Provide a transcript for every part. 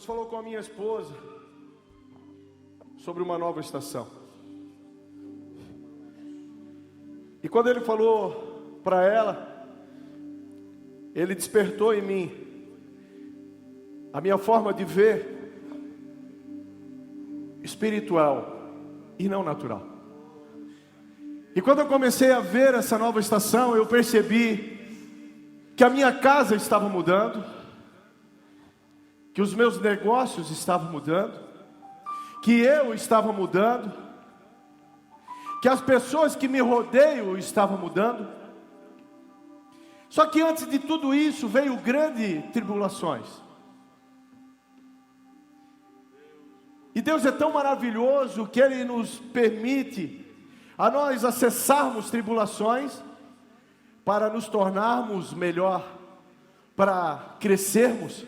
Deus falou com a minha esposa sobre uma nova estação. E quando Ele falou para ela, Ele despertou em mim a minha forma de ver espiritual e não natural. E quando eu comecei a ver essa nova estação, eu percebi que a minha casa estava mudando, que os meus negócios estavam mudando, que eu estava mudando, que as pessoas que me rodeiam estavam mudando. Só que antes de tudo isso veio grandes tribulações. E Deus é tão maravilhoso que Ele nos permite a nós acessarmos tribulações para nos tornarmos melhor, para crescermos,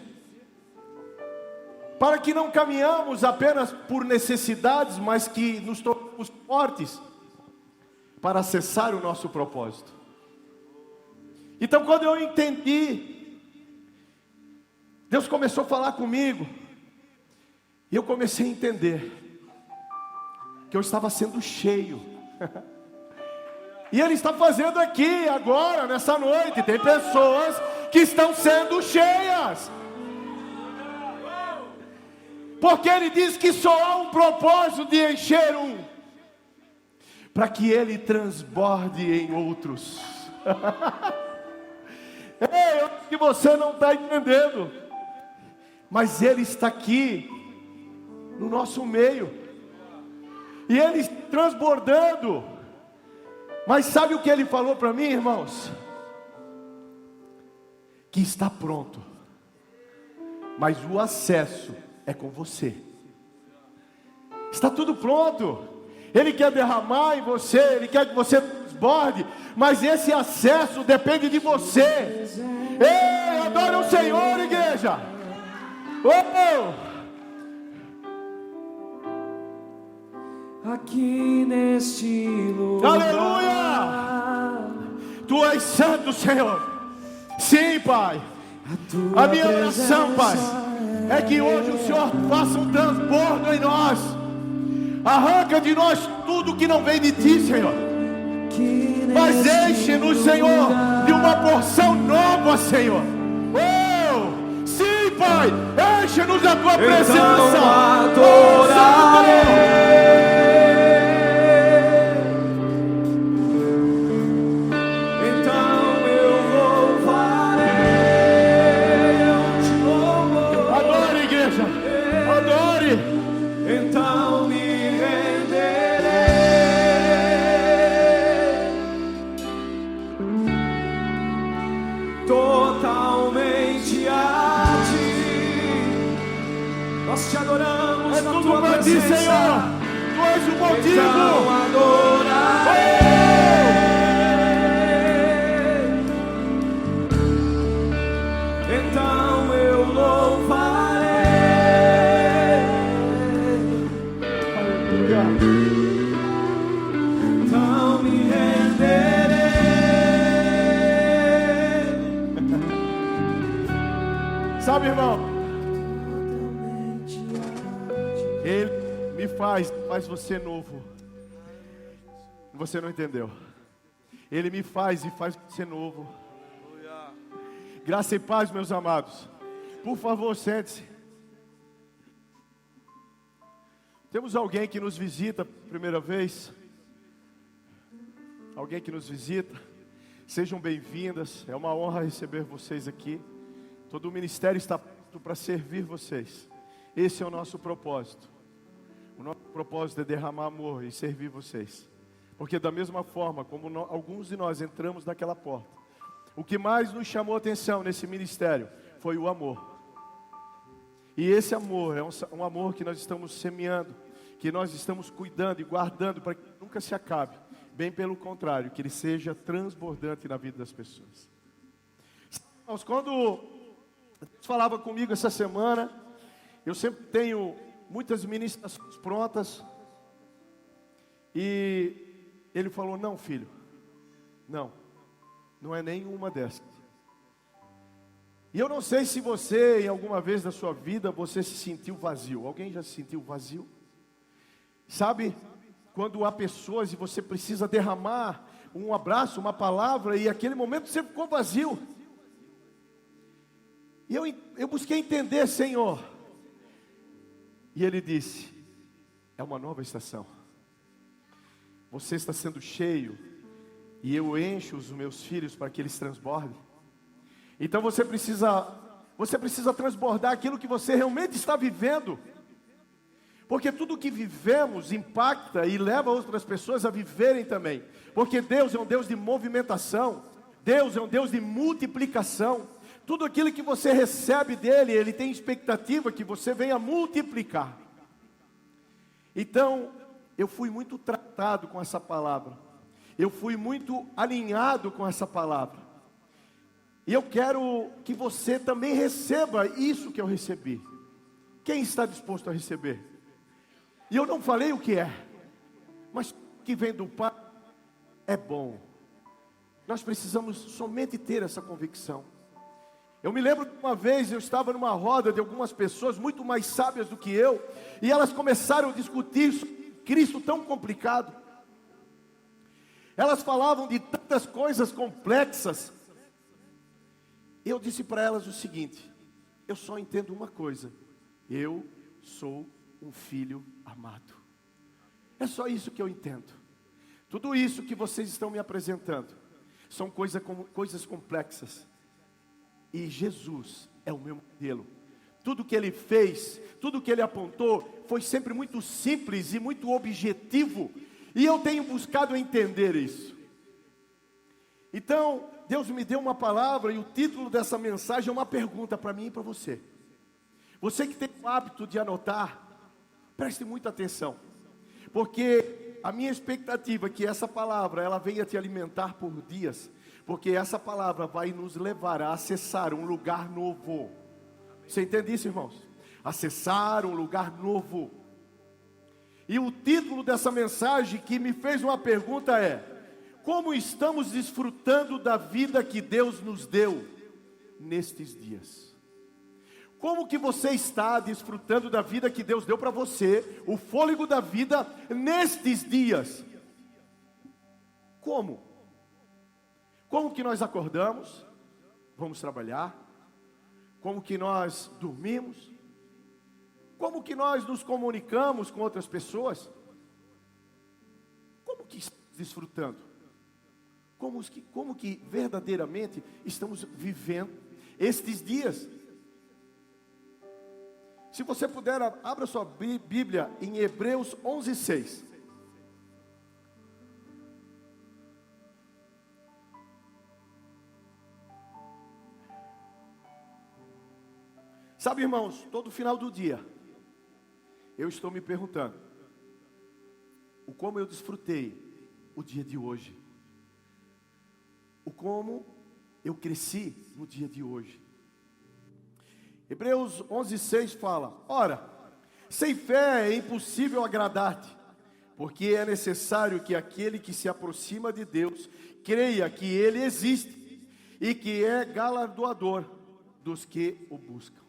para que não caminhamos apenas por necessidades, mas que nos tornamos fortes para acessar o nosso propósito. Então, quando eu entendi, Deus começou a falar comigo, e eu comecei a entender que eu estava sendo cheio. E Ele está fazendo aqui, agora, nessa noite. Tem pessoas que estão sendo cheias, porque Ele diz que só há um propósito de encher um, para que Ele transborde em outros. Ei, eu acho que você não está entendendo, mas Ele está aqui no nosso meio, e Ele está transbordando. Mas sabe o que Ele falou para mim, irmãos? Que está pronto, mas o acesso é com você. Está tudo pronto. Ele quer derramar em você, Ele quer que você transborde, mas esse acesso depende de você. Ei, adore o Senhor, igreja. Oh! Aqui neste lugar, aleluia! Tu és santo, Senhor. Sim, Pai. A minha oração, Pai, é que hoje o Senhor faça um transbordo em nós. Arranca de nós tudo que não vem de Ti, Senhor. Mas enche-nos, Senhor, de uma porção nova, Senhor. Oh, sim, Pai, enche-nos da Tua presença. Então adorarei. Então me renderei totalmente a Ti. Nós Te adoramos na Tua presença, Senhor. Tu és o motivo. Então adorarei. Então eu louvarei. Então me renderei. Sabe, irmão, Ele me faz você novo. Você não entendeu? Ele me faz e faz você novo. Graça e paz, meus amados. Por favor, sente-se. Temos alguém que nos visita primeira vez? Alguém que nos visita? Sejam bem-vindas. É uma honra receber vocês aqui. Todo o ministério está pronto para servir vocês. Esse é o nosso propósito. O nosso propósito é derramar amor e servir vocês. Porque da mesma forma como alguns de nós entramos naquela porta, o que mais nos chamou a atenção nesse ministério foi o amor. E esse amor é um amor que nós estamos semeando, que nós estamos cuidando e guardando para que nunca se acabe. Bem pelo contrário, que ele seja transbordante na vida das pessoas. Irmãos, quando Deus falava comigo essa semana, eu sempre tenho muitas ministrações prontas. E Ele falou: não, filho, não é nenhuma dessas. E eu não sei se você, em alguma vez da sua vida, você se sentiu vazio. Alguém já se sentiu vazio? Sabe, quando há pessoas e você precisa derramar um abraço, uma palavra, e aquele momento você ficou vazio. E eu busquei entender, Senhor. E Ele disse: é uma nova estação. Você está sendo cheio, e eu encho os meus filhos para que eles transbordem. Então você precisa transbordar aquilo que você realmente está vivendo. Porque tudo que vivemos impacta e leva outras pessoas a viverem também. Porque Deus é um Deus de movimentação. Deus é um Deus de multiplicação. Tudo aquilo que você recebe dEle, Ele tem expectativa que você venha multiplicar. Então, eu fui muito tratado com essa palavra. Eu fui muito alinhado com essa palavra. E eu quero que você também receba isso que eu recebi. Quem está disposto a receber? E eu não falei o que é, mas o que vem do Pai é bom. Nós precisamos somente ter essa convicção. Eu me lembro de uma vez, eu estava numa roda de algumas pessoas muito mais sábias do que eu, e elas começaram a discutir sobre Cristo tão complicado. Elas falavam de tantas coisas complexas. Eu disse para elas o seguinte: eu só entendo uma coisa: eu sou um filho amado. É só isso que eu entendo. Tudo isso que vocês estão me apresentando são coisas complexas. E Jesus é o meu modelo. Tudo que Ele fez, tudo que Ele apontou, foi sempre muito simples e muito objetivo. E eu tenho buscado entender isso. Então, Deus me deu uma palavra e o título dessa mensagem é uma pergunta para mim e para você. Você que tem o hábito de anotar, preste muita atenção. Porque a minha expectativa é que essa palavra, ela venha te alimentar por dias. Porque essa palavra vai nos levar a acessar um lugar novo. Você entende isso, irmãos? Acessar um lugar novo. E o título dessa mensagem que me fez uma pergunta é: como estamos desfrutando da vida que Deus nos deu nestes dias? Como que você está desfrutando da vida que Deus deu para você, o fôlego da vida nestes dias? Como? Como que nós acordamos? Vamos trabalhar? Como que nós dormimos? Como que nós nos comunicamos com outras pessoas? Como que estamos desfrutando? Como que verdadeiramente estamos vivendo estes dias? Se você puder, abra sua Bíblia em Hebreus 11:6. Sabe, irmãos, todo final do dia, eu estou me perguntando o como eu desfrutei o dia de hoje. O como eu cresci no dia de hoje. Hebreus 11:6 fala: ora, sem fé é impossível agradar-te, porque é necessário que aquele que se aproxima de Deus creia que Ele existe e que é galardoador dos que o buscam.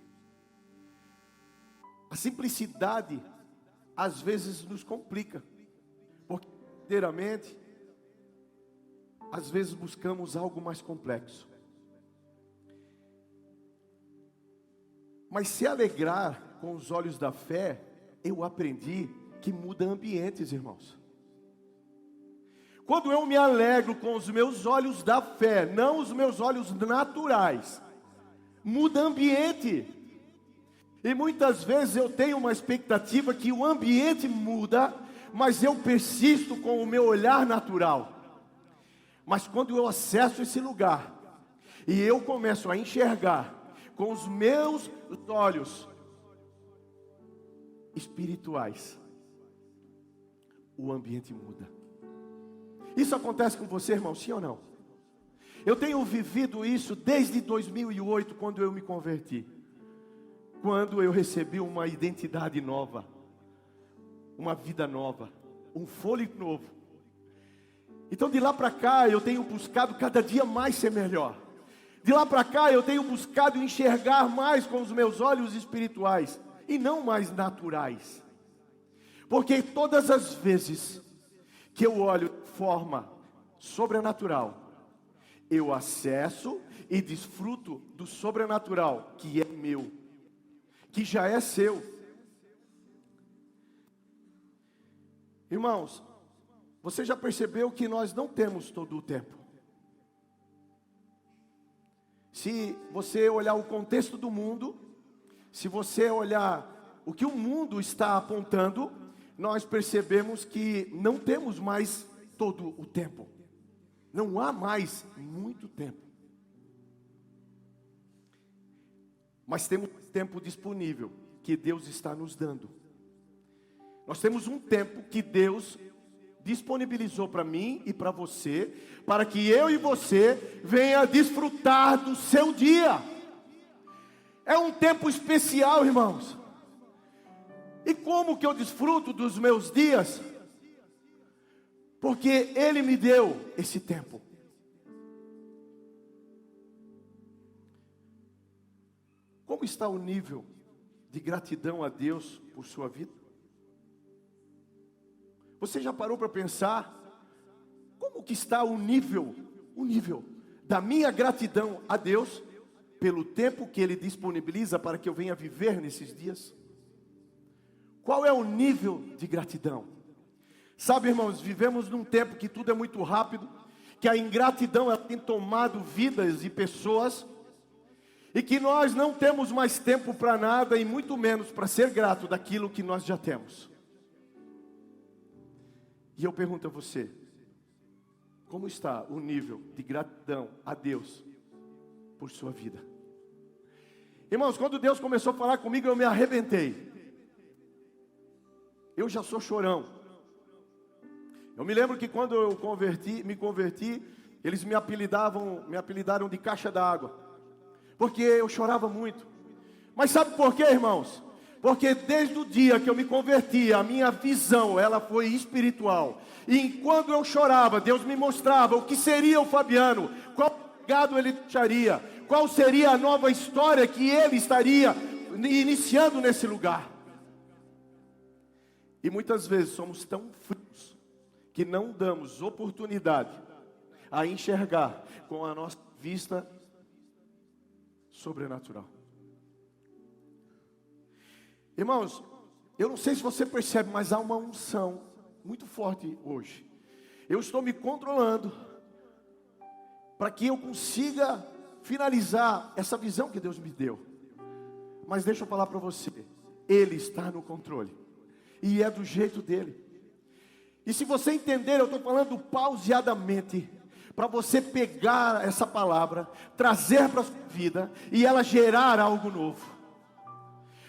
A simplicidade às vezes nos complica, porque verdadeiramente às vezes buscamos algo mais complexo. Mas se alegrar com os olhos da fé, eu aprendi que muda ambientes, irmãos. Quando eu me alegro com os meus olhos da fé, não os meus olhos naturais, muda ambiente. E muitas vezes eu tenho uma expectativa que o ambiente muda, mas eu persisto com o meu olhar natural. Mas quando eu acesso esse lugar e eu começo a enxergar com os meus olhos espirituais, o ambiente muda. Isso acontece com você, irmão, sim ou não? Eu tenho vivido isso desde 2008, quando eu me converti. Quando eu recebi uma identidade nova, uma vida nova, um fôlego novo. Então de lá para cá eu tenho buscado cada dia mais ser melhor. De lá para cá eu tenho buscado enxergar mais com os meus olhos espirituais e não mais naturais. Porque todas as vezes que eu olho de forma sobrenatural, eu acesso e desfruto do sobrenatural que é meu, que já é seu. Irmãos, você já percebeu que nós não temos todo o tempo? Se você olhar o contexto do mundo, se você olhar o que o mundo está apontando, nós percebemos que não temos mais todo o tempo. Não há mais muito tempo. Mas temos tempo disponível que Deus está nos dando. Nós temos um tempo que Deus disponibilizou para mim e para você, para que eu e você venha desfrutar do seu dia. É um tempo especial, irmãos. E como que eu desfruto dos meus dias? Porque Ele me deu esse tempo. Como está o nível de gratidão a Deus por sua vida? Você já parou para pensar como que está o nível da minha gratidão a Deus pelo tempo que Ele disponibiliza para que eu venha viver nesses dias? Qual é o nível de gratidão? Sabe, irmãos, vivemos num tempo que tudo é muito rápido, que a ingratidão ela tem tomado vidas e pessoas, e que nós não temos mais tempo para nada e muito menos para ser grato daquilo que nós já temos. E eu pergunto a você, como está o nível de gratidão a Deus por sua vida? Irmãos, quando Deus começou a falar comigo, eu me arrebentei. Eu já sou chorão. Eu me lembro que quando eu me converti, eles me apelidaram de caixa d'água, porque eu chorava muito. Mas sabe por quê, irmãos? Porque desde o dia que eu me converti, a minha visão, ela foi espiritual. E enquanto eu chorava, Deus me mostrava o que seria o Fabiano, qual legado ele deixaria, qual seria a nova história que ele estaria iniciando nesse lugar. E muitas vezes somos tão frios que não damos oportunidade a enxergar com a nossa vista sobrenatural. Irmãos, eu não sei se você percebe, mas há uma unção muito forte hoje. Eu estou me controlando para que eu consiga finalizar essa visão que Deus me deu. Mas deixa eu falar para você, Ele está no controle. E é do jeito dele. E se você entender, eu estou falando pauseadamente, para você pegar essa palavra, trazer para a sua vida e ela gerar algo novo.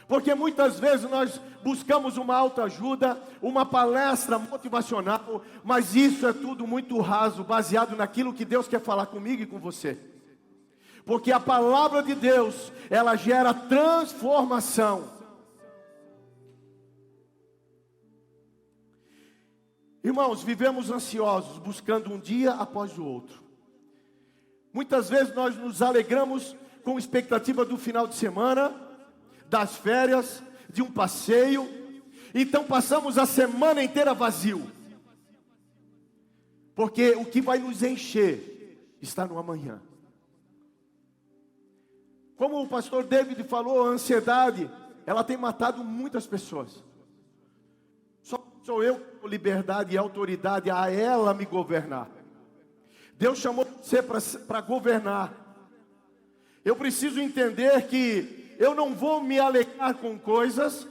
Porque muitas vezes nós buscamos uma autoajuda, uma palestra motivacional, mas isso é tudo muito raso, baseado naquilo que Deus quer falar comigo e com você. Porque a palavra de Deus, ela gera transformação. Irmãos, vivemos ansiosos, buscando um dia após o outro. Muitas vezes nós nos alegramos com expectativa do final de semana, das férias, de um passeio. Então passamos a semana inteira vazio. Porque o que vai nos encher está no amanhã. Como o pastor David falou, a ansiedade, ela tem matado muitas pessoas. Só sou eu com liberdade e autoridade a ela me governar. Deus chamou você para governar. Eu preciso entender que eu não vou me alegrar com coisas,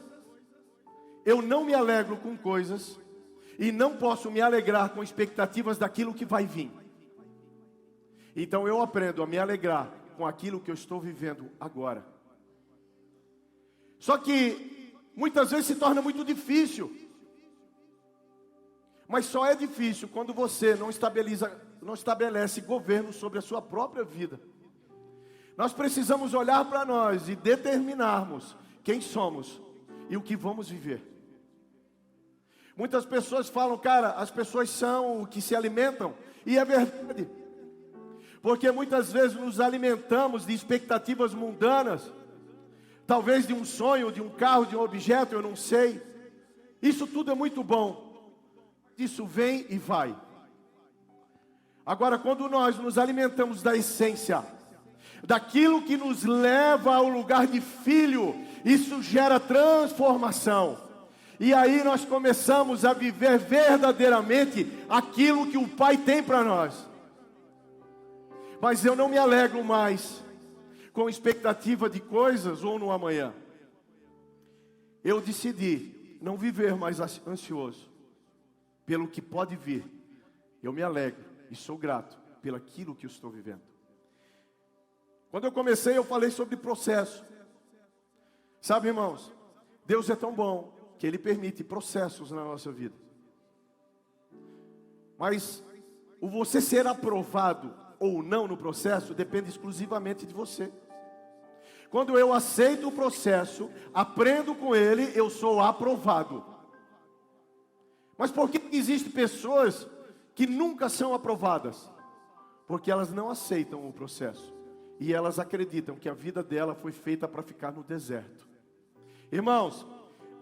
eu não me alegro com coisas, e não posso me alegrar com expectativas daquilo que vai vir. Então eu aprendo a me alegrar com aquilo que eu estou vivendo agora. Só que muitas vezes se torna muito difícil. Mas só é difícil quando você não estabelece governo sobre a sua própria vida. Nós precisamos olhar para nós e determinarmos quem somos e o que vamos viver. Muitas pessoas falam, cara, as pessoas são o que se alimentam. E é verdade. Porque muitas vezes nos alimentamos de expectativas mundanas, talvez de um sonho, de um carro, de um objeto, eu não sei. Isso tudo é muito bom, isso vem e vai. Agora, quando nós nos alimentamos da essência, daquilo que nos leva ao lugar de filho, isso gera transformação. E aí nós começamos a viver verdadeiramente aquilo que o Pai tem para nós. Mas eu não me alegro mais com expectativa de coisas ou no amanhã. Eu decidi não viver mais ansioso pelo que pode vir. Eu me alegro e sou grato pelo aquilo que eu estou vivendo. Quando eu comecei, eu falei sobre processo. Sabe, irmãos, Deus é tão bom que Ele permite processos na nossa vida. Mas o você ser aprovado ou não no processo depende exclusivamente de você. Quando eu aceito o processo, aprendo com ele, eu sou aprovado. Mas por que existem pessoas que nunca são aprovadas? Porque elas não aceitam o processo. E elas acreditam que a vida dela foi feita para ficar no deserto. Irmãos,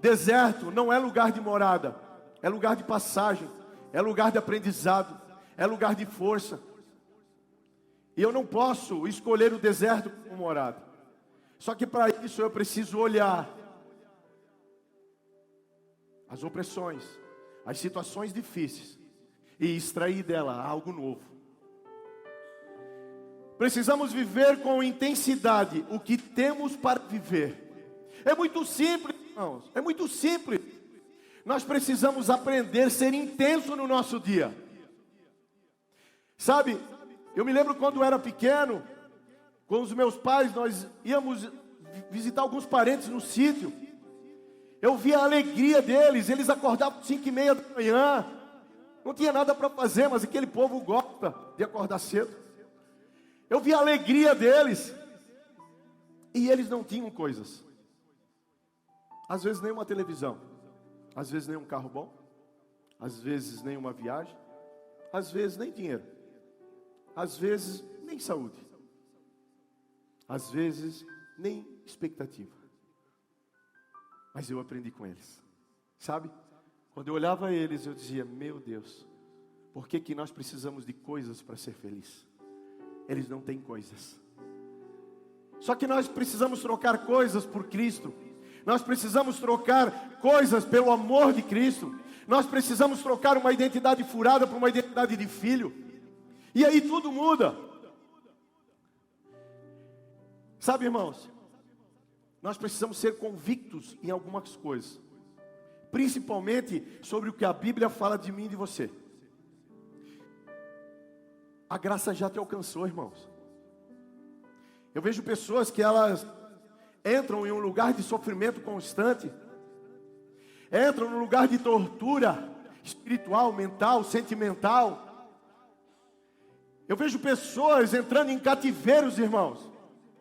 deserto não é lugar de morada, é lugar de passagem, é lugar de aprendizado, é lugar de força. E eu não posso escolher o deserto como morada. Só que para isso eu preciso olhar as opressões, as situações difíceis e extrair dela algo novo. Precisamos viver com intensidade o que temos para viver. É muito simples, irmãos, é muito simples. Nós precisamos aprender a ser intenso no nosso dia. Sabe, eu me lembro quando eu era pequeno, com os meus pais, nós íamos visitar alguns parentes no sítio. Eu via a alegria deles, eles acordavam às 5:30 da manhã. Não tinha nada para fazer, mas aquele povo gosta de acordar cedo. Eu via a alegria deles. E eles não tinham coisas. Às vezes nem uma televisão. Às vezes nem um carro bom. Às vezes nem uma viagem. Às vezes nem dinheiro. Às vezes nem saúde. Às vezes nem expectativa. Mas eu aprendi com eles. Sabe? Quando eu olhava eles, eu dizia: meu Deus, por que que nós precisamos de coisas para ser feliz? Eles não têm coisas. Só que nós precisamos trocar coisas por Cristo. Nós precisamos trocar coisas pelo amor de Cristo. Nós precisamos trocar uma identidade furada por uma identidade de filho. E aí tudo muda. Sabe, irmãos, nós precisamos ser convictos em algumas coisas. Principalmente sobre o que a Bíblia fala de mim e de você. A graça já te alcançou, irmãos. Eu vejo pessoas que elas entram em um lugar de sofrimento constante. Entram num lugar de tortura espiritual, mental, sentimental. Eu vejo pessoas entrando em cativeiros, irmãos.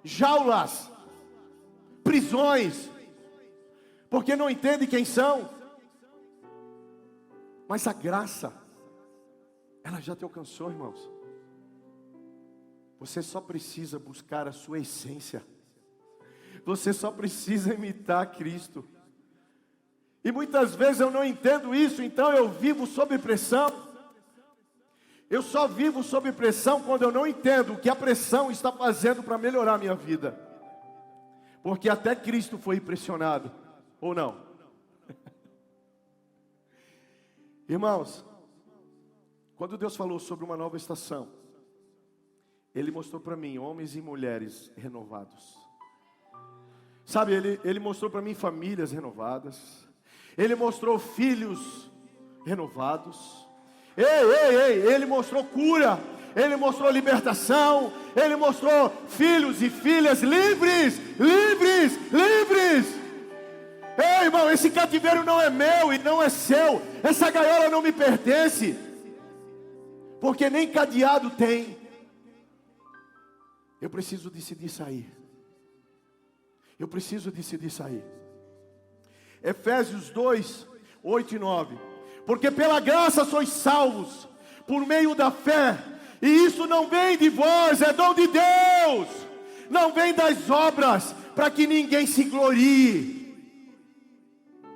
Jaulas. Prisões. Porque não entendem quem são. Mas a graça, ela já te alcançou, irmãos. Você só precisa buscar a sua essência. Você só precisa imitar Cristo. E muitas vezes eu não entendo isso, então eu vivo sob pressão. Eu só vivo sob pressão quando eu não entendo o que a pressão está fazendo para melhorar a minha vida. Porque até Cristo foi impressionado, ou não? Irmãos, quando Deus falou sobre uma nova estação, Ele mostrou para mim homens e mulheres renovados. Sabe, Ele mostrou para mim famílias renovadas. Ele mostrou filhos renovados. Ele mostrou cura. Ele mostrou libertação. Ele mostrou filhos e filhas livres. Livres, livres. Ei, irmão, esse cativeiro não é meu e não é seu. Essa gaiola não me pertence. Porque nem cadeado tem. Eu preciso decidir sair. Eu preciso decidir sair. Efésios 2, 8 e 9. Porque pela graça sois salvos, por meio da fé. E isso não vem de vós, é dom de Deus. Não vem das obras, para que ninguém se glorie.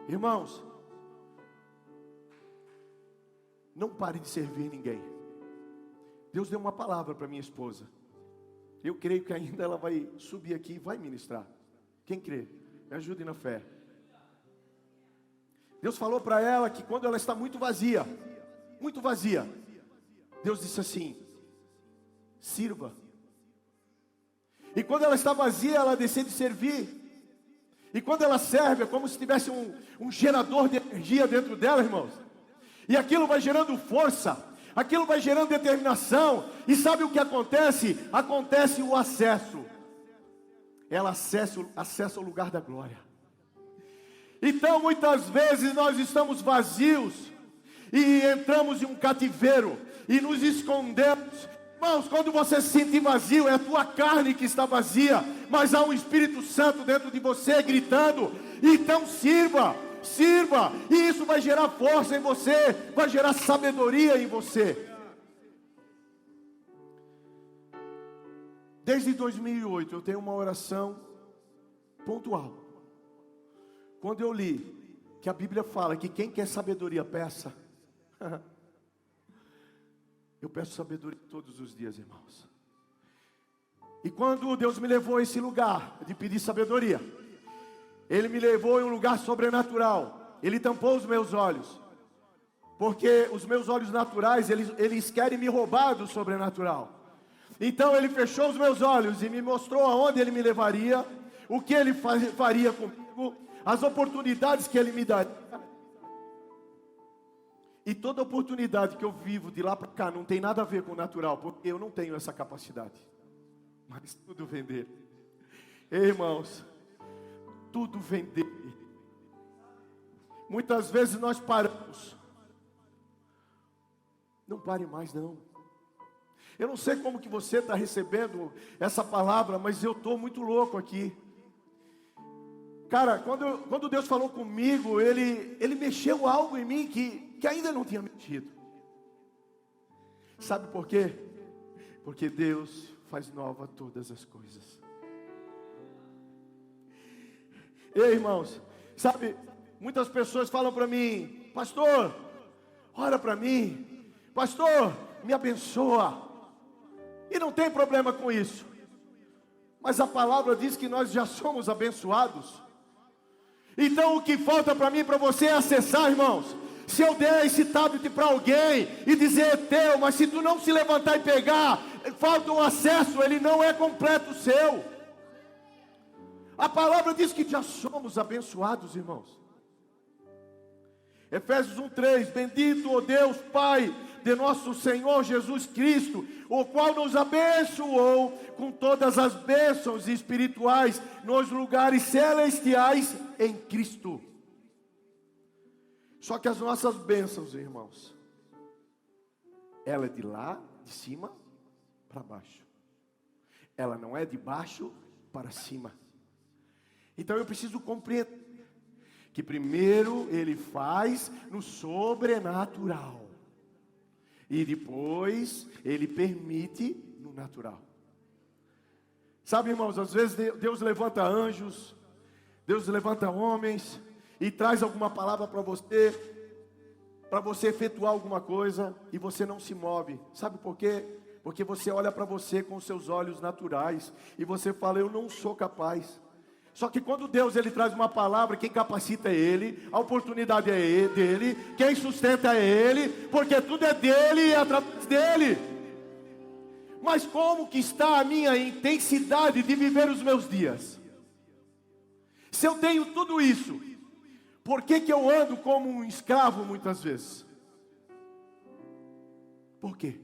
Irmãos, não pare de servir ninguém. Deus deu uma palavra para minha esposa. Eu creio que ainda ela vai subir aqui e vai ministrar. Quem crê? Me ajude na fé. Deus falou para ela que quando ela está muito vazia, Deus disse assim: sirva. E quando ela está vazia, ela decide servir. E quando ela serve, é como se tivesse um gerador de energia dentro dela, irmãos. E aquilo vai gerando força, aquilo vai gerando determinação. E sabe o que acontece? Acontece o acesso. Ela acessa o lugar da glória. Então muitas vezes nós estamos vazios e entramos em um cativeiro e nos escondemos. Irmãos, quando você se sentir vazio, é a tua carne que está vazia, mas há um Espírito Santo dentro de você gritando. Então sirva, e isso vai gerar força em você, vai gerar sabedoria em você. Desde 2008 eu tenho uma oração pontual. Quando eu li que a Bíblia fala que quem quer sabedoria peça, eu peço sabedoria todos os dias, irmãos. E quando Deus me levou a esse lugar de pedir sabedoria, Ele me levou em um lugar sobrenatural. Ele tampou os meus olhos, porque os meus olhos naturais, eles querem me roubar do sobrenatural. Então Ele fechou os meus olhos e me mostrou aonde Ele me levaria, o que Ele faria comigo, as oportunidades que Ele me daria. E toda oportunidade que eu vivo de lá para cá não tem nada a ver com o natural, porque eu não tenho essa capacidade. Mas tudo vem dele. Ei, irmãos, tudo vem dele. Muitas vezes nós paramos. Não pare mais não. Eu não sei como que você está recebendo essa palavra, mas eu estou muito louco aqui. Cara, quando Deus falou comigo, Ele mexeu algo em mim que ainda não tinha mexido. Sabe por quê? Porque Deus faz nova todas as coisas. Ei, irmãos, sabe, muitas pessoas falam para mim: pastor, ora para mim, pastor, me abençoa. E não tem problema com isso. Mas a palavra diz que nós já somos abençoados. Então o que falta para mim e para você é acessar, irmãos. Se eu der esse tablet para alguém e dizer é teu, mas se tu não se levantar e pegar, falta um acesso, ele não é completo seu. A palavra diz que já somos abençoados, irmãos. Efésios 1:3, bendito o Deus Pai de nosso Senhor Jesus Cristo, o qual nos abençoou com todas as bênçãos espirituais nos lugares celestiais em Cristo. Só que as nossas bênçãos, irmãos, ela é de lá, de cima para baixo. Ela não é de baixo para cima. Então eu preciso compreender que primeiro Ele faz no sobrenatural. E depois Ele permite no natural. Sabe, irmãos, às vezes Deus levanta anjos, Deus levanta homens e traz alguma palavra para você efetuar alguma coisa, e você não se move. Sabe por quê? Porque você olha para você com os seus olhos naturais e você fala: eu não sou capaz. Só que quando Deus Ele traz uma palavra, quem capacita é Ele, a oportunidade é dele, quem sustenta é Ele, porque tudo é dele e é através dele. Mas como que está a minha intensidade de viver os meus dias? Se eu tenho tudo isso, por que que eu ando como um escravo muitas vezes? Por quê?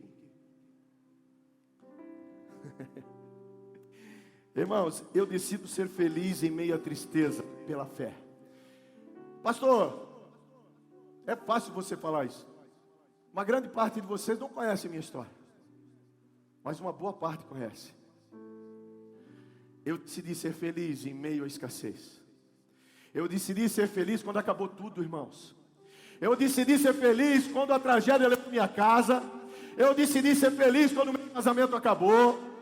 Irmãos, eu decido ser feliz em meio à tristeza pela fé. Pastor, é fácil você falar isso. Uma grande parte de vocês não conhece a minha história, mas uma boa parte conhece. Eu decidi ser feliz em meio à escassez. Eu decidi ser feliz quando acabou tudo, irmãos. Eu decidi ser feliz quando a tragédia levou minha casa. Eu decidi ser feliz quando meu casamento acabou.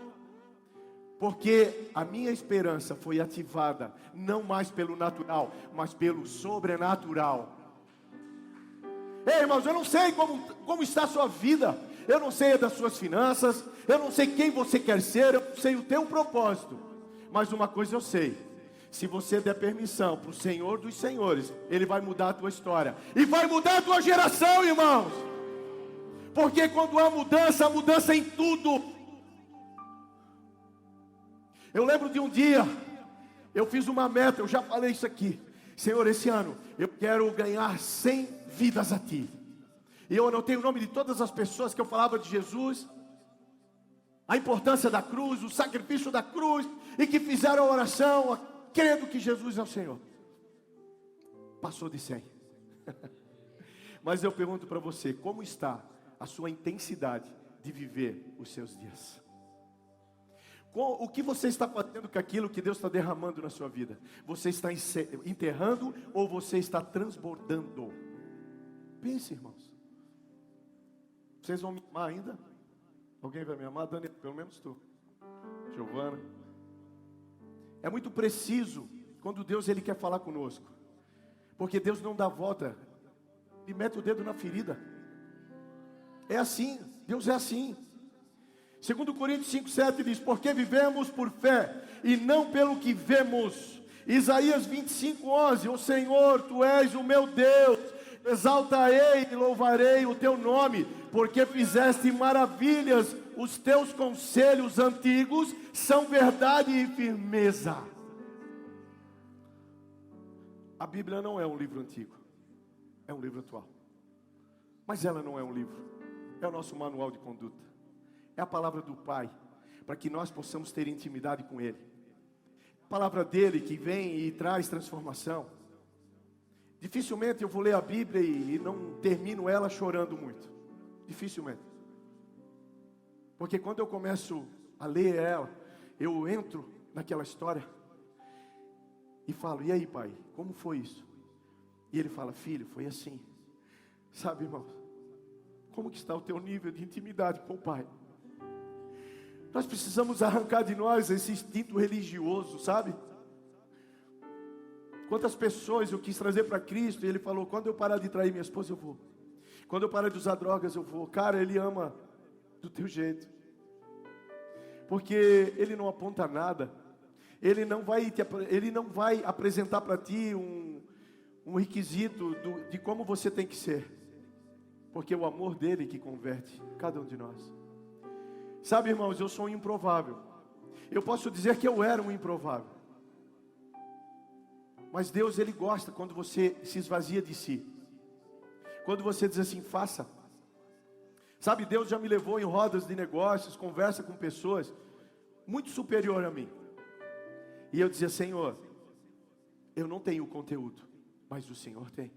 Porque a minha esperança foi ativada, não mais pelo natural, mas pelo sobrenatural. Ei, irmãos, eu não sei como está a sua vida. Eu não sei das suas finanças. Eu não sei quem você quer ser. Eu não sei o teu propósito. Mas uma coisa eu sei. Se você der permissão para o Senhor dos Senhores, Ele vai mudar a tua história. E vai mudar a tua geração, irmãos. Porque quando há mudança, há mudança em tudo. Eu lembro de um dia, eu fiz uma meta, eu já falei isso aqui. Senhor, esse ano, eu quero ganhar 100 vidas a Ti. E eu anotei o nome de todas as pessoas que eu falava de Jesus, a importância da cruz, o sacrifício da cruz, e que fizeram a oração, crendo que Jesus é o Senhor. Passou de 100. Mas eu pergunto para você, como está a sua intensidade de viver os seus dias? O que você está fazendo com aquilo que Deus está derramando na sua vida? Você está enterrando ou você está transbordando? Pense, irmãos. Vocês vão me amar ainda? Alguém vai me amar? Dani, pelo menos tu. Giovana. É muito preciso quando Deus ele quer falar conosco. Porque Deus não dá volta e mete o dedo na ferida. É assim, Deus é assim. 2 Coríntios 5,7 diz, porque vivemos por fé e não pelo que vemos. Isaías 25,11, o Senhor, Tu és o meu Deus, exaltarei e louvarei o Teu nome, porque fizeste maravilhas, os Teus conselhos antigos são verdade e firmeza. A Bíblia não é um livro antigo, é um livro atual. Mas ela não é um livro, é o nosso manual de conduta. É a palavra do Pai, para que nós possamos ter intimidade com Ele. A palavra dEle que vem e traz transformação. Dificilmente eu vou ler a Bíblia e não termino ela chorando muito. Dificilmente. Porque quando eu começo a ler ela, eu entro naquela história e falo, e aí, Pai, como foi isso? E Ele fala, filho, foi assim. Sabe, irmão, como que está o teu nível de intimidade com o Pai? Nós precisamos arrancar de nós esse instinto religioso, sabe? Quantas pessoas eu quis trazer para Cristo e Ele falou, quando eu parar de trair minha esposa eu vou. Quando eu parar de usar drogas eu vou. Cara, Ele ama do teu jeito. Porque Ele não aponta nada. Ele não vai apresentar para ti um requisito de como você tem que ser. Porque é o amor dele que converte cada um de nós. Sabe, irmãos, eu sou um improvável. Eu posso dizer que eu era um improvável. Mas Deus, Ele gosta quando você se esvazia de si. Quando você diz assim, faça. Sabe, Deus já me levou em rodas de negócios, conversa com pessoas muito superior a mim. E eu dizia, Senhor, eu não tenho o conteúdo, mas o Senhor tem.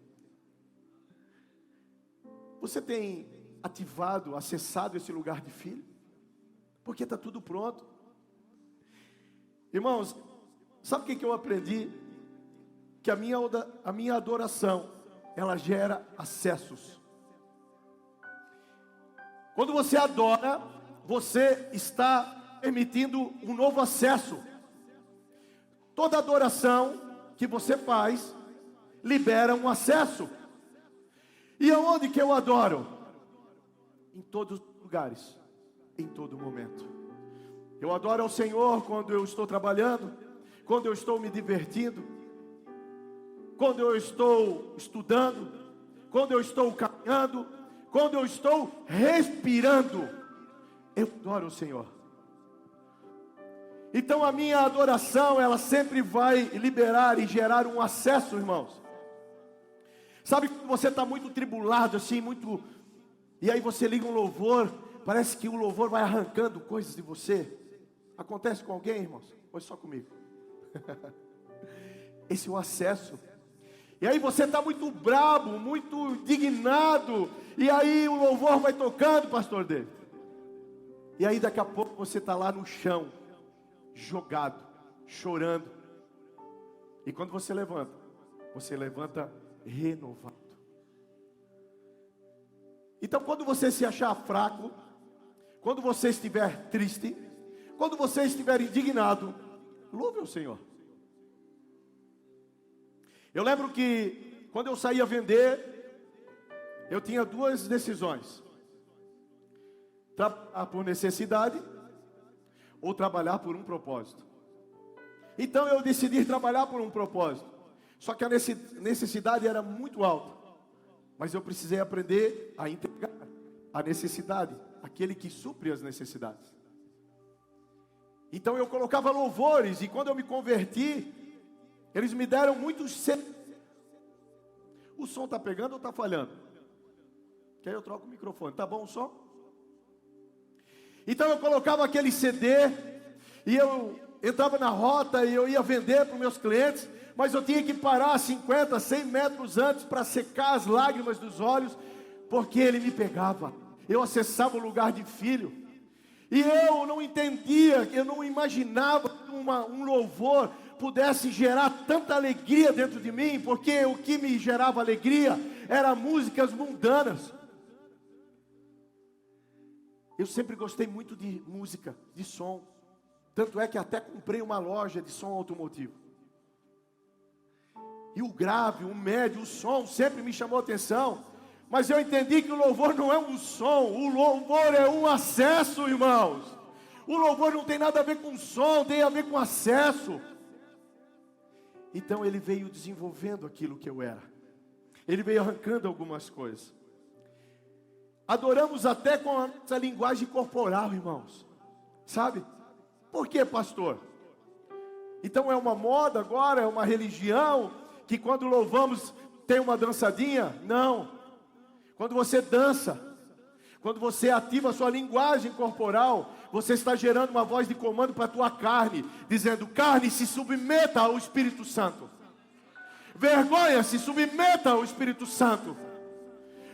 Você tem ativado, acessado esse lugar de filho? Porque está tudo pronto. Irmãos, sabe o que eu aprendi? Que a minha adoração, ela gera acessos. Quando você adora, você está permitindo um novo acesso. Toda adoração que você faz, libera um acesso. E aonde que eu adoro? Em todos os lugares. Em todo momento. Eu adoro ao Senhor quando eu estou trabalhando, quando eu estou me divertindo, quando eu estou estudando, quando eu estou caminhando, quando eu estou respirando. Eu adoro o Senhor. Então a minha adoração, ela sempre vai liberar e gerar um acesso, irmãos. Sabe que você está muito tribulado assim, muito... E aí você liga um louvor, parece que o louvor vai arrancando coisas de você. Acontece com alguém, irmãos? Ou é só comigo? Esse é o acesso. E aí você está muito brabo, muito indignado. E aí o louvor vai tocando, pastor David. E aí daqui a pouco você está lá no chão, jogado, chorando. E quando você levanta renovado. Então quando você se achar fraco, quando você estiver triste, quando você estiver indignado, louve o Senhor. Eu lembro que quando eu saía vender, eu tinha duas decisões: trabalhar por necessidade ou trabalhar por um propósito. Então eu decidi trabalhar por um propósito. Só que a necessidade era muito alta. Mas eu precisei aprender a entregar a necessidade, aquele que supre as necessidades. Então eu colocava louvores, e quando eu me converti, eles me deram muitos. O som está pegando ou está falhando? Que aí eu troco o microfone. Tá bom o som? Então eu colocava aquele CD, e eu entrava na rota, e eu ia vender para os meus clientes, mas eu tinha que parar 50, 100 metros antes para secar as lágrimas dos olhos, porque ele me pegava. Eu acessava o lugar de filho, e eu não entendia, eu não imaginava que um louvor pudesse gerar tanta alegria dentro de mim, porque o que me gerava alegria eram músicas mundanas. Eu sempre gostei muito de música, de som. Tanto é que até comprei uma loja de som automotivo. E o grave, o médio, o som sempre me chamou a atenção. Mas eu entendi que o louvor não é um som, o louvor é um acesso, irmãos. O louvor não tem nada a ver com som, tem a ver com acesso. Então ele veio desenvolvendo aquilo que eu era. Ele veio arrancando algumas coisas. Adoramos até com a nossa linguagem corporal, irmãos. Sabe? Por quê, pastor? Então é uma moda agora, é uma religião, que quando louvamos tem uma dançadinha? Não. Quando você dança, quando você ativa a sua linguagem corporal, você está gerando uma voz de comando para a tua carne, dizendo: carne, se submeta ao Espírito Santo. Vergonha, se submeta ao Espírito Santo.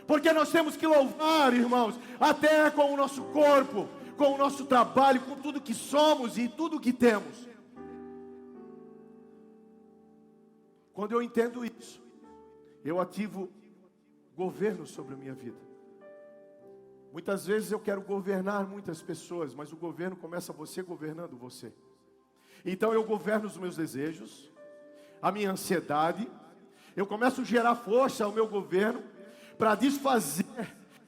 Porque nós temos que louvar, irmãos, até com o nosso corpo, com o nosso trabalho, com tudo que somos e tudo que temos. Quando eu entendo isso, eu ativo governo sobre a minha vida. Muitas vezes eu quero governar muitas pessoas, mas o governo começa você governando você. Então eu governo os meus desejos, a minha ansiedade, eu começo a gerar força ao meu governo, para desfazer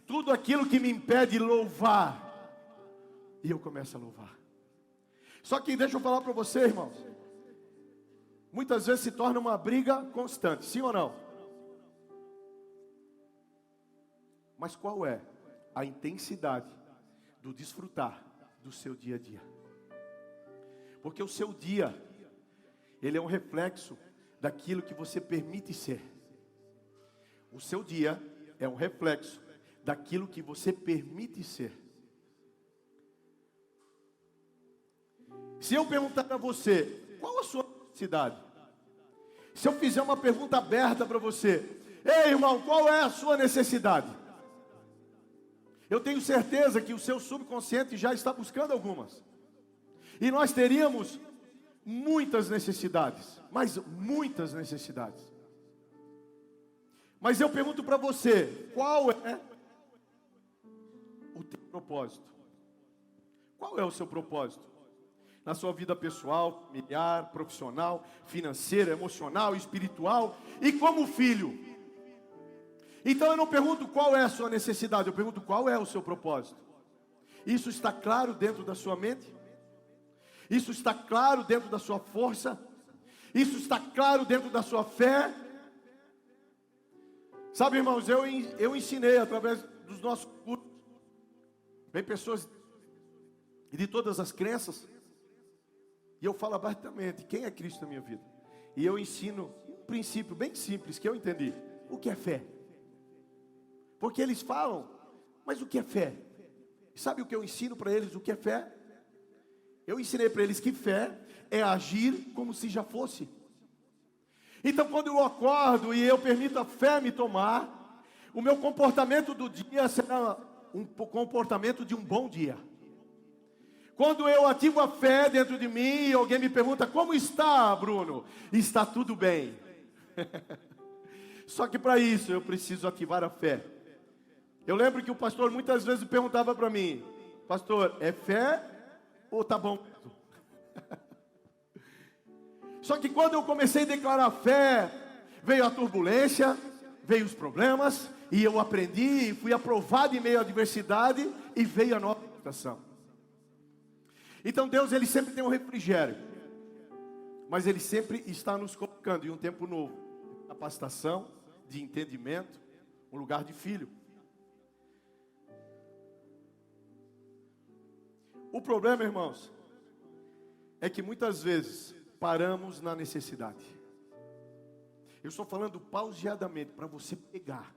tudo aquilo que me impede de louvar. E eu começo a louvar. Só que deixa eu falar para você, irmãos, muitas vezes se torna uma briga constante, sim ou não? Mas qual é a intensidade do desfrutar do seu dia a dia? Porque o seu dia, ele é um reflexo daquilo que você permite ser. O seu dia é um reflexo daquilo que você permite ser. Se eu perguntar para você, qual a sua necessidade? Se eu fizer uma pergunta aberta para você: ei, irmão, qual é a sua necessidade? Eu tenho certeza que o seu subconsciente já está buscando algumas. E nós teríamos muitas necessidades, mas muitas necessidades. Mas eu pergunto para você, qual é o teu propósito? Qual é o seu propósito? Na sua vida pessoal, familiar, profissional, financeira, emocional, espiritual e como filho. Então eu não pergunto qual é a sua necessidade, eu pergunto qual é o seu propósito. Isso está claro dentro da sua mente? Isso está claro dentro da sua força? Isso está claro dentro da sua fé? Sabe, irmãos, eu ensinei através dos nossos cursos. Vem pessoas de todas as crenças. E eu falo abertamente, quem é Cristo na minha vida? E eu ensino um princípio bem simples que eu entendi. O que é fé? Porque eles falam, mas o que é fé? Sabe o que eu ensino para eles, o que é fé? Eu ensinei para eles que fé é agir como se já fosse. Então quando eu acordo e eu permito a fé me tomar, o meu comportamento do dia será um comportamento de um bom dia. Quando eu ativo a fé dentro de mim e alguém me pergunta, como está, Bruno? Está tudo bem. Só que para isso eu preciso ativar a fé. Eu lembro que o pastor muitas vezes perguntava para mim, Pastor, é fé ou tá bom? Só que quando eu comecei a declarar fé, veio a turbulência, veio os problemas, e eu aprendi, fui aprovado em meio à adversidade, e veio a nova estação. Então Deus, Ele sempre tem um refrigério, mas Ele sempre está nos colocando em um tempo novo, capacitação, de entendimento, um lugar de filho. O problema, irmãos, é que muitas vezes paramos na necessidade. Eu estou falando pauseadamente para você pegar.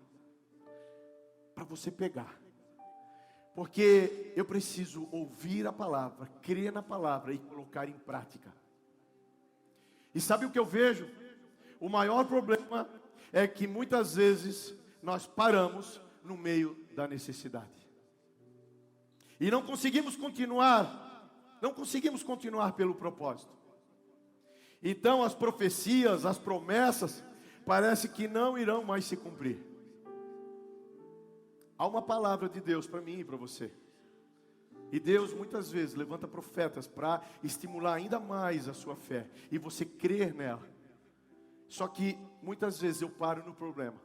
Para você pegar. Porque eu preciso ouvir a palavra, crer na palavra e colocar em prática. E sabe o que eu vejo? O maior problema é que muitas vezes nós paramos no meio da necessidade. E não conseguimos continuar pelo propósito. Então as profecias, as promessas, parece que não irão mais se cumprir. Há uma palavra de Deus para mim e para você. E Deus muitas vezes levanta profetas para estimular ainda mais a sua fé. E você crer nela. Só que muitas vezes eu paro no problema.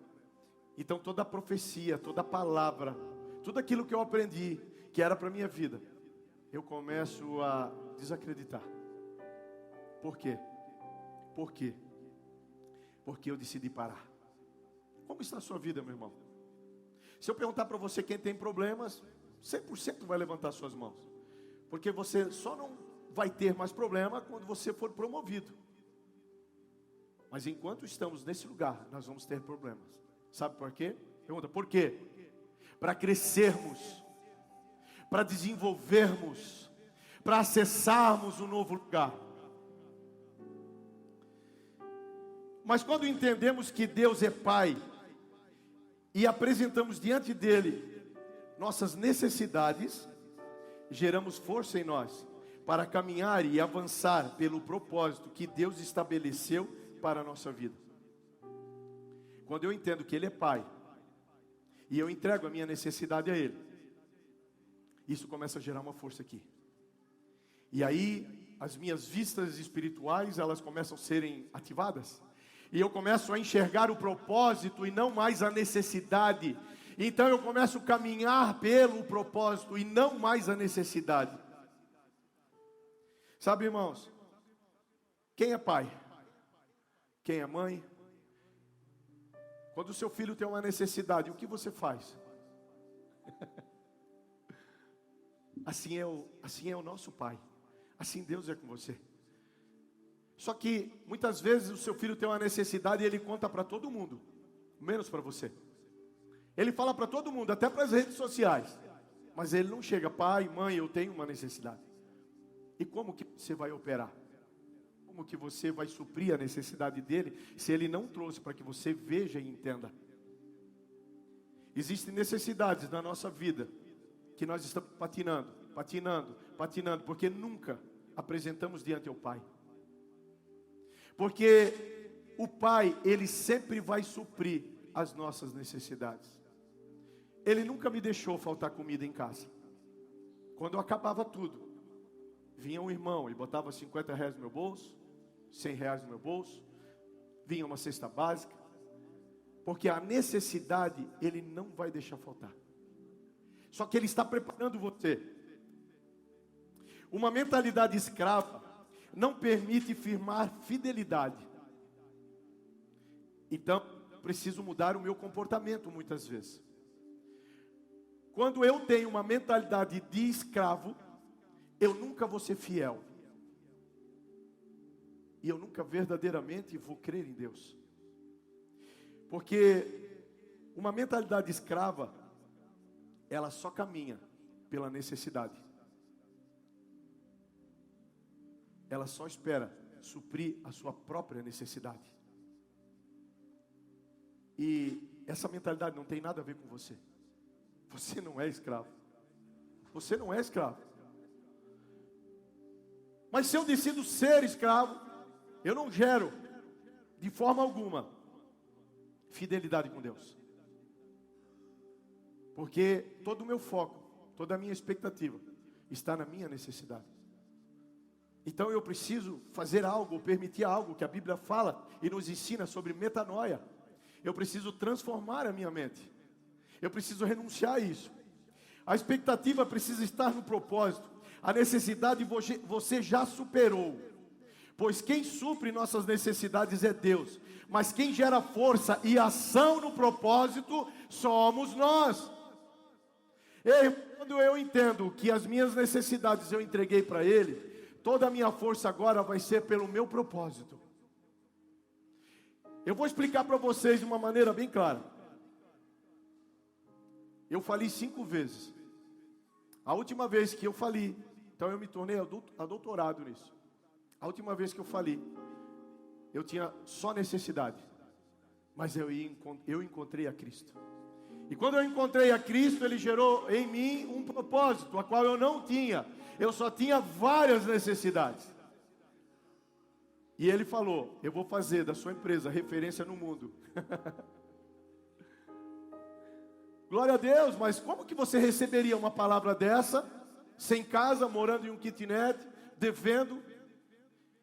Então toda a profecia, toda a palavra, tudo aquilo que eu aprendi, que era para a minha vida, eu começo a desacreditar. Por quê? Por quê? Porque eu decidi parar. Como está a sua vida, meu irmão? Se eu perguntar para você quem tem problemas, 100% vai levantar suas mãos. Porque você só não vai ter mais problema quando você for promovido. Mas enquanto estamos nesse lugar, nós vamos ter problemas. Sabe por quê? Pergunta, por quê? Para crescermos, para desenvolvermos, para acessarmos um novo lugar. Mas quando entendemos que Deus é Pai e apresentamos diante dEle nossas necessidades, geramos força em nós para caminhar e avançar pelo propósito que Deus estabeleceu para a nossa vida. Quando eu entendo que Ele é Pai e eu entrego a minha necessidade a Ele, isso começa a gerar uma força aqui. E aí as minhas vistas espirituais, elas começam a serem ativadas. E eu começo a enxergar o propósito e não mais a necessidade. Então eu começo a caminhar pelo propósito e não mais a necessidade. Sabe, irmãos? Quem é pai? Quem é mãe? Quando o seu filho tem uma necessidade, o que você faz? Assim é o nosso Pai. Assim Deus é com você. Só que muitas vezes o seu filho tem uma necessidade e ele conta para todo mundo, menos para você. Ele fala para todo mundo, até para as redes sociais. Mas ele não chega, pai, mãe, eu tenho uma necessidade. E como que você vai operar? Como que você vai suprir a necessidade dele, se ele não trouxe para que você veja e entenda? Existem necessidades na nossa vida que nós estamos patinando, porque nunca apresentamos diante ao Pai. Porque o Pai, Ele sempre vai suprir as nossas necessidades. Ele nunca me deixou faltar comida em casa. Quando acabava tudo, vinha um irmão e botava 50 reais no meu bolso, 100 reais no meu bolso, vinha uma cesta básica, porque a necessidade Ele não vai deixar faltar. Só que Ele está preparando você. Uma mentalidade escrava não permite firmar fidelidade. Então, preciso mudar o meu comportamento muitas vezes. Quando eu tenho uma mentalidade de escravo, eu nunca vou ser fiel. E eu nunca verdadeiramente vou crer em Deus. Porque uma mentalidade escrava, ela só caminha pela necessidade. Ela só espera suprir a sua própria necessidade. E essa mentalidade não tem nada a ver com você. Você não é escravo. Você não é escravo. Mas se eu decido ser escravo, eu não gero, de forma alguma, fidelidade com Deus. Porque todo o meu foco, toda a minha expectativa, está na minha necessidade. Então eu preciso fazer algo, permitir algo que a Bíblia fala e nos ensina sobre metanoia. Eu preciso transformar a minha mente. Eu preciso renunciar a isso. A expectativa precisa estar no propósito. A necessidade você já superou. Pois quem supre nossas necessidades é Deus. Mas quem gera força e ação no propósito somos nós. E quando eu entendo que as minhas necessidades eu entreguei para Ele, toda a minha força agora vai ser pelo meu propósito. Eu vou explicar para vocês de uma maneira bem clara. Eu fali 5 vezes. A última vez que eu fali, então eu me tornei adoutorado nisso. A última vez que eu fali, eu tinha só necessidade. Mas eu encontrei a Cristo. E quando eu encontrei a Cristo, Ele gerou em mim um propósito, a qual eu não tinha. Eu só tinha várias necessidades. E Ele falou: eu vou fazer da sua empresa referência no mundo. Glória a Deus, mas como que você receberia uma palavra dessa, sem casa, morando em um kitnet, devendo,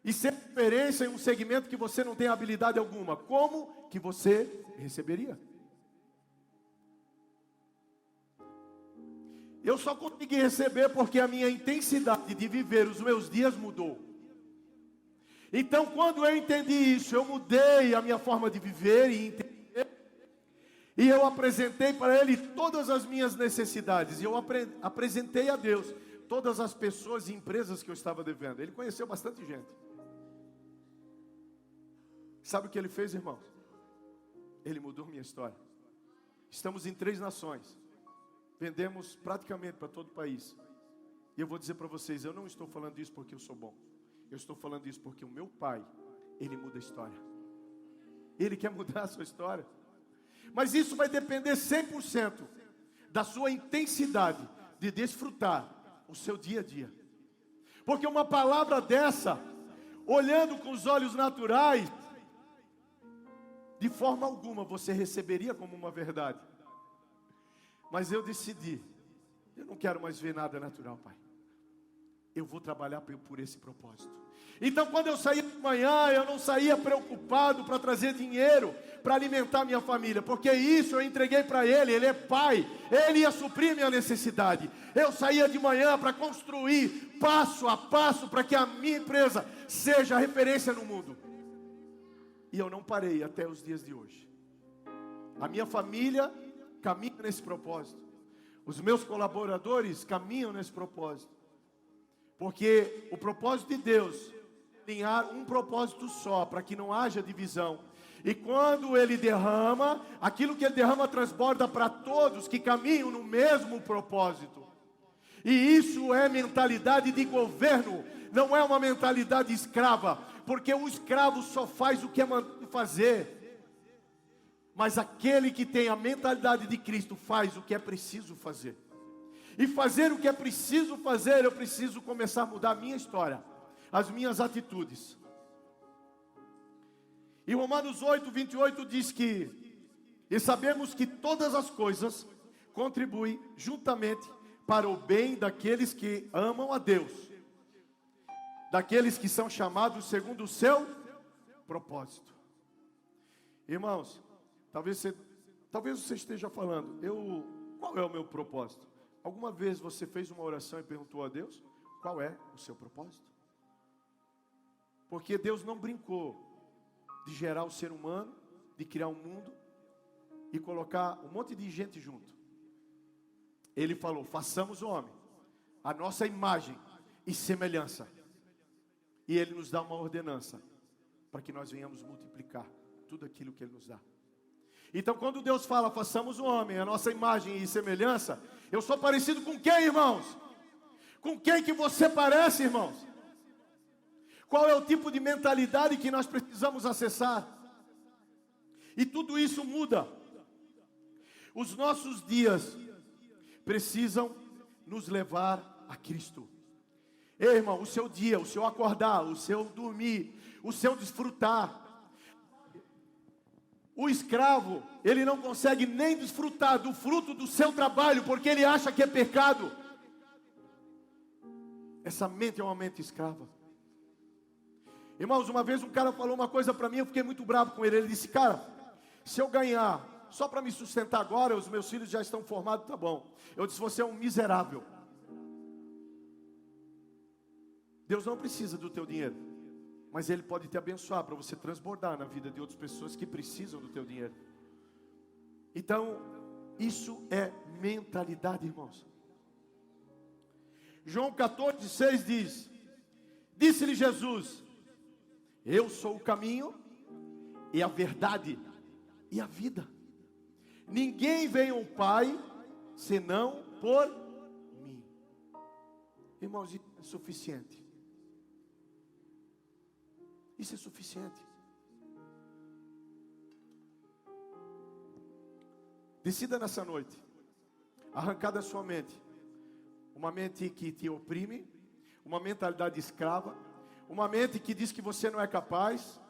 e sem referência em um segmento que você não tem habilidade alguma? Como que você receberia? Eu só consegui receber porque a minha intensidade de viver os meus dias mudou. Então, quando eu entendi isso, eu mudei a minha forma de viver e entender. E eu apresentei para Ele todas as minhas necessidades. E eu apresentei a Deus todas as pessoas e empresas que eu estava devendo. Ele conheceu bastante gente. Sabe o que Ele fez, irmãos? Ele mudou minha história. Estamos em 3 nações. Vendemos praticamente para todo o país. E eu vou dizer para vocês, eu não estou falando isso porque eu sou bom. Eu estou falando isso porque o meu pai, Ele muda a história. Ele quer mudar a sua história. Mas isso vai depender 100% da sua intensidade de desfrutar o seu dia a dia. Porque uma palavra dessa, olhando com os olhos naturais, de forma alguma você receberia como uma verdade. Mas eu decidi, eu não quero mais ver nada natural, Pai. Eu vou trabalhar por esse propósito. Então, quando eu saía de manhã, eu não saía preocupado para trazer dinheiro para alimentar minha família, porque isso eu entreguei para Ele. Ele é Pai, Ele ia suprir minha necessidade. Eu saía de manhã para construir passo a passo para que a minha empresa seja referência no mundo. E eu não parei até os dias de hoje. A minha família caminha nesse propósito. Os meus colaboradores caminham nesse propósito. Porque o propósito de Deus é alinhar um propósito só, para que não haja divisão. E quando Ele derrama, aquilo que Ele derrama transborda para todos que caminham no mesmo propósito. E isso é mentalidade de governo, não é uma mentalidade escrava. Porque o escravo só faz o que é mandado fazer. Mas aquele que tem a mentalidade de Cristo faz o que é preciso fazer. E fazer o que é preciso fazer, eu preciso começar a mudar a minha história, as minhas atitudes. E Romanos 8, 28 diz que: e sabemos que todas as coisas contribuem juntamente para o bem daqueles que amam a Deus, daqueles que são chamados segundo o seu propósito. Irmãos, talvez você esteja falando, qual é o meu propósito? Alguma vez você fez uma oração e perguntou a Deus qual é o seu propósito? Porque Deus não brincou de gerar o ser humano, de criar um mundo e colocar um monte de gente junto. Ele falou: façamos o homem, a nossa imagem e semelhança. E Ele nos dá uma ordenança para que nós venhamos multiplicar tudo aquilo que Ele nos dá. Então, quando Deus fala, façamos o homem, a nossa imagem e semelhança, eu sou parecido com quem, irmãos? Com quem que você parece, irmãos? Qual é o tipo de mentalidade que nós precisamos acessar? E tudo isso muda. Os nossos dias precisam nos levar a Cristo. Ei, irmão, o seu dia, o seu acordar, o seu dormir, o seu desfrutar. O escravo, ele não consegue nem desfrutar do fruto do seu trabalho, porque ele acha que é pecado. Essa mente é uma mente escrava. Irmãos, uma vez um cara falou uma coisa para mim, eu fiquei muito bravo com ele. Ele disse: cara, se eu ganhar só para me sustentar agora, os meus filhos já estão formados, tá bom. Eu disse: você é um miserável. Deus não precisa do teu dinheiro, mas Ele pode te abençoar para você transbordar na vida de outras pessoas que precisam do teu dinheiro. Então, isso é mentalidade, irmãos. João 14,6 diz: disse-lhe Jesus: eu sou o caminho e a verdade e a vida. Ninguém vem ao Pai senão por mim. Irmãos, isso é suficiente. Isso é suficiente. Decida nessa noite arrancar da sua mente uma mente que te oprime, uma mentalidade escrava, uma mente que diz que você não é capaz.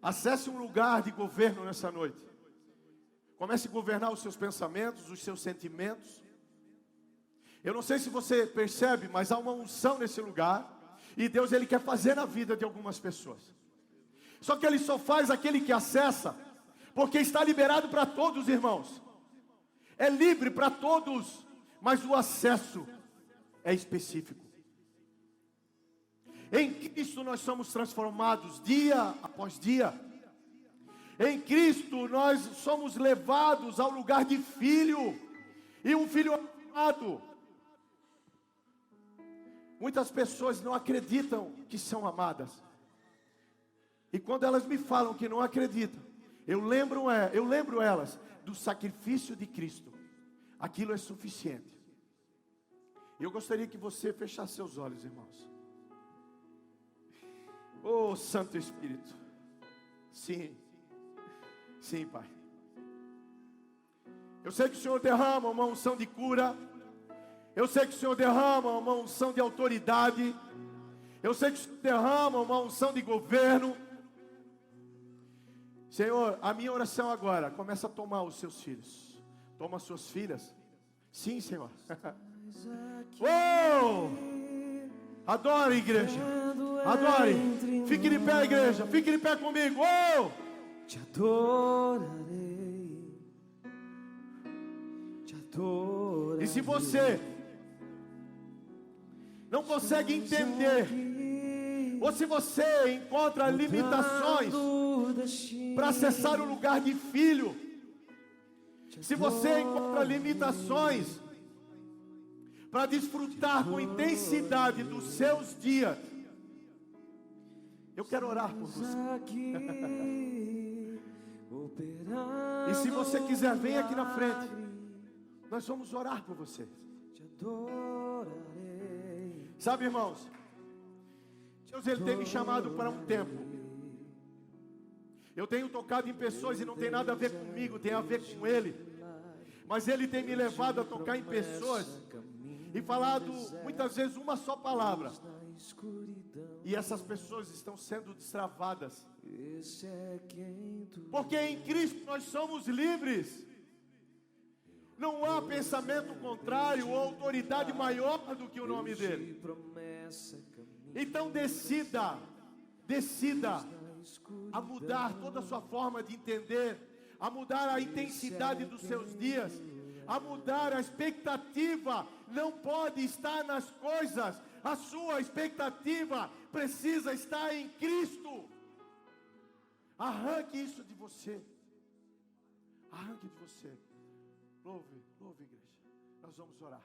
Acesse um lugar de governo nessa noite. Comece a governar os seus pensamentos, os seus sentimentos. Eu não sei se você percebe, mas há uma unção nesse lugar. E Deus, Ele quer fazer na vida de algumas pessoas. Só que Ele só faz aquele que acessa, porque está liberado para todos, irmãos. É livre para todos, mas o acesso é específico. Em Cristo nós somos transformados dia após dia. Em Cristo nós somos levados ao lugar de filho. E um filho amado. Muitas pessoas não acreditam que são amadas. E quando elas me falam que não acreditam, eu lembro elas do sacrifício de Cristo. Aquilo é suficiente. E eu gostaria que você fechasse seus olhos, irmãos. Oh, Santo Espírito. Sim. Sim, Pai. Eu sei que o Senhor derrama uma unção de cura. Eu sei que o Senhor derrama uma unção de autoridade. Eu sei que o Senhor derrama uma unção de governo. Senhor, a minha oração agora, começa a tomar os seus filhos. Toma as suas filhas. Sim, Senhor. Oh! Adore, igreja. Adore. Fique de pé, igreja. Fique de pé comigo. Oh! Te adorarei. Te adorarei. E se você não consegue entender, ou se você encontra limitações para acessar o lugar de filho, se você encontra limitações para desfrutar com intensidade dos seus dias, eu quero orar por você. E se você quiser, vem aqui na frente. Nós vamos orar por você. Sabe, irmãos, Deus, Ele tem me chamado para um tempo. Eu tenho tocado em pessoas e não tem nada a ver comigo, tem a ver com Ele. Mas Ele tem me levado a tocar em pessoas e falado muitas vezes uma só palavra. E essas pessoas estão sendo destravadas. Porque em Cristo nós somos livres. Não há pensamento contrário ou autoridade maior do que o nome dele. Então decida a mudar toda a sua forma de entender, a mudar a intensidade dos seus dias, a mudar a expectativa. Não pode estar nas coisas, a sua expectativa precisa estar em Cristo. Arranque isso de você. Arranque de você. Louve, igreja. Nós vamos orar.